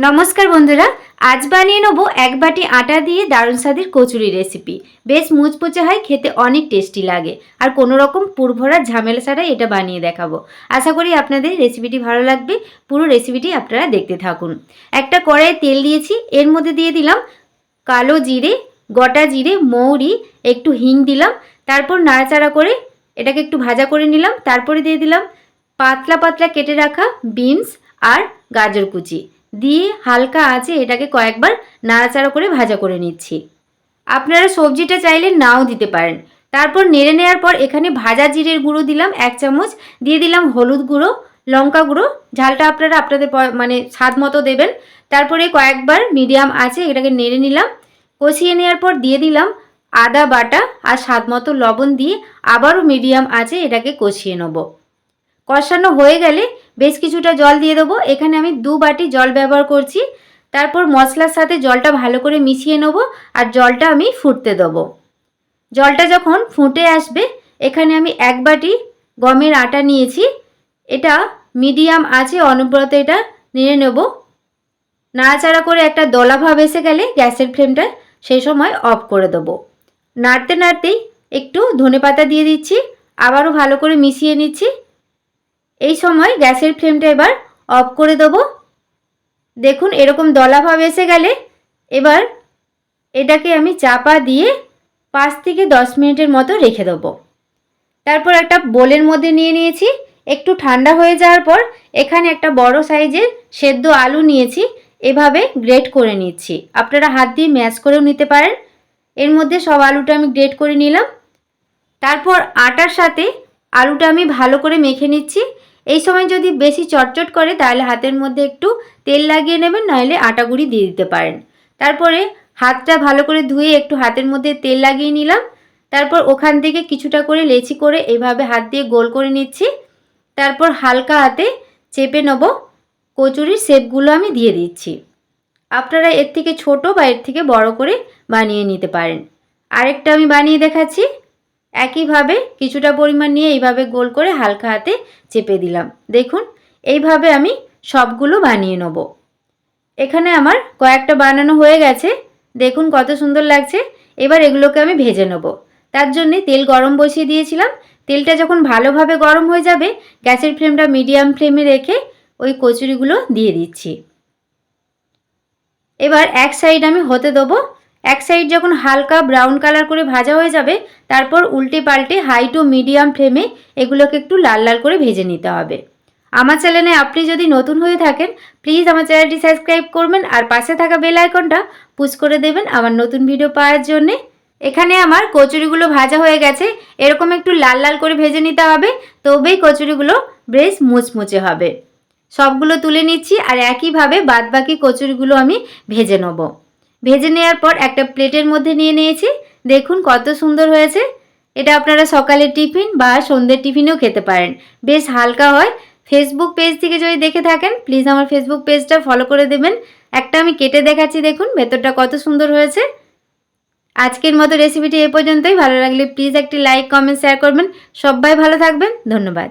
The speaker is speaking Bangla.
নমস্কার বন্ধুরা, আজ বানিয়ে নেব এক বাটি আটা দিয়ে দারুণ স্বাদের কচুরি রেসিপি। বেশ মুচমুচে হয়, খেতে অনেক টেস্টি লাগে আর কোনো রকম পুরভরা ঝামেলা ছাড়াই এটা বানিয়ে দেখাবো। আশা করি আপনাদের রেসিপিটি ভালো লাগবে। পুরো রেসিপিটি আপনারা দেখতে থাকুন। একটা কড়াইয়ে তেল দিয়েছি, এর মধ্যে দিয়ে দিলাম কালো জিরে, গোটা জিরে, মৌরি, একটু হিং দিলাম। তারপর নাড়াচাড়া করে এটাকে একটু ভাজা করে নিলাম। তারপরে দিয়ে দিলাম পাতলা পাতলা কেটে রাখা বিনস আর গাজর কুচি দিয়ে হালকা আঁচে এটাকে কয়েকবার নাড়াচাড়া করে ভাজা করে নিচ্ছি। আপনারা সবজিটা চাইলে নাও দিতে পারেন। তারপর নেড়ে নেওয়ার পর এখানে ভাজা জিরের গুঁড়ো দিলাম 1 চামচ, দিয়ে দিলাম হলুদ গুঁড়ো, লঙ্কা গুঁড়ো, ঝালটা আপনারা আপনাদের স্বাদ মতো দেবেন। তারপরে কয়েকবার মিডিয়াম আঁচে এটাকে নেড়ে নিলাম। কষিয়ে নেওয়ার পর দিয়ে দিলাম আদা বাটা আর স্বাদ মতো লবণ দিয়ে আবারও মিডিয়াম আঁচে এটাকে কষিয়ে নেব। কষানো হয়ে গেলে বেশ কিছুটা জল দিয়ে দেবো। এখানে আমি 2 বাটি জল ব্যবহার করছি। তারপর মশলার সাথে জলটা ভালো করে মিশিয়ে নেব আর জলটা আমি ফুটতে দেবো। জলটা যখন ফুটে আসবে এখানে আমি 1 বাটি গমের আটা নিয়েছি। এটা মিডিয়াম আঁচে অনবরত এটা নেড়ে নেব। নাড়াচাড়া করে একটা দলা ভাব এসে গেলে গ্যাসের ফ্লেমটা সেই সময় অফ করে দেবো। নাড়তে নাড়তেই একটু ধনেপাতা দিয়ে দিচ্ছি, আবারও ভালো করে মিশিয়ে নিচ্ছি। এই সময় গ্যাসের ফ্লেমটা এবার অফ করে দেব। দেখুন এরকম দলাভাব এসে গেলে এবার এটাকে আমি চাপা দিয়ে 5 থেকে 10 মিনিটের মতো রেখে দেব। তারপর একটা বোলের মধ্যে নিয়ে নিয়েছি। একটু ঠান্ডা হয়ে যাওয়ার পর এখানে একটা বড় সাইজের সেদ্ধ আলু নিয়েছি, এভাবে গ্রেট করে নিচ্ছি। আপনারা হাত দিয়ে ম্যাশ করেও নিতে পারেন। এর মধ্যে সব আলুটা আমি গ্রেট করে নিলাম। তারপর আটার সাথে আলুটা আমি ভালো করে মেখে নিচ্ছি। এই সময় যদি বেশি চটচট করে তাহলে হাতের মধ্যে একটু তেল লাগিয়ে নেবেন, নইলে আটা গুঁড়ি দিয়ে দিতে পারেন। তারপরে হাতটা ভালো করে ধুয়ে একটু হাতের মধ্যে তেল লাগিয়ে নিলাম। তারপর ওখান থেকে কিছুটা করে লেচি করে এইভাবে হাত দিয়ে গোল করে নিচ্ছি। তারপর হালকা হাতে চেপে নেব। কচুরির শেপগুলো আমি দিয়ে দিচ্ছি। আপনারা এর থেকে ছোট বা এর থেকে বড় করে বানিয়ে নিতে পারেন। আরেকটা আমি বানিয়ে দেখাচ্ছি। একইভাবে কিছুটা পরিমাণ নিয়ে এইভাবে গোল করে হালকা হাতে চেপে দিলাম। দেখুন এইভাবে আমি সবগুলো বানিয়ে নেব। এখানে আমার কয়েকটা বানানো হয়ে গেছে। দেখুন কত সুন্দর লাগছে। এবার এগুলোকে আমি ভেজে নেব। তার জন্য তেল গরম বসিয়ে দিয়েছিলাম। তেলটা যখন ভালোভাবে গরম হয়ে যাবে গ্যাসের ফ্লেমটা মিডিয়াম ফ্লেমে রেখে ওই কচুরিগুলো দিয়ে দিচ্ছি। এবার এক সাইড আমি হতে দেবো। এক সাইড যখন হালকা ব্রাউন কালার করে ভাজা হয়ে যাবে তারপর উল্টে পাল্টে হাই টু মিডিয়াম ফ্লেমে এগুলোকে একটু লাল লাল করে ভেজে নিতে হবে। আমার চ্যানেলে আপনি যদি নতুন হয়ে থাকেন প্লিজ আমার চ্যানেলটি সাবস্ক্রাইব করবেন আর পাশে থাকা বেল আইকনটা পুশ করে দেবেন আমার নতুন ভিডিও পাওয়ার জন্যে। এখানে আমার কচুরিগুলো ভাজা হয়ে গেছে। এরকম একটু লাল লাল করে ভেজে নিতে হবে, তবেই কচুরিগুলো বেশ মুচমুচে হবে। সবগুলো তুলে নিচ্ছি আর একইভাবে বাদবাকি কচুরিগুলো আমি ভেজে নেব। ভেজে নেওয়ার পর একটা প্লেটের মধ্যে নিয়ে নিয়েছি। দেখুন কত সুন্দর হয়েছে। এটা আপনারা সকালের টিফিন বা সন্ধ্যের টিফিনেও খেতে পারেন। বেশ হালকা হয়। ফেসবুক পেজ থেকে যদি দেখে থাকেন প্লিজ আমার ফেসবুক পেজটা ফলো করে দেবেন। একটা আমি কেটে দেখাচ্ছি, দেখুন ভেতরটা কত সুন্দর হয়েছে। আজকের মতো রেসিপিটি এ পর্যন্তই। ভালো লাগলে প্লিজ একটি লাইক, কমেন্ট, শেয়ার করবেন। সবাই ভালো থাকবেন। ধন্যবাদ।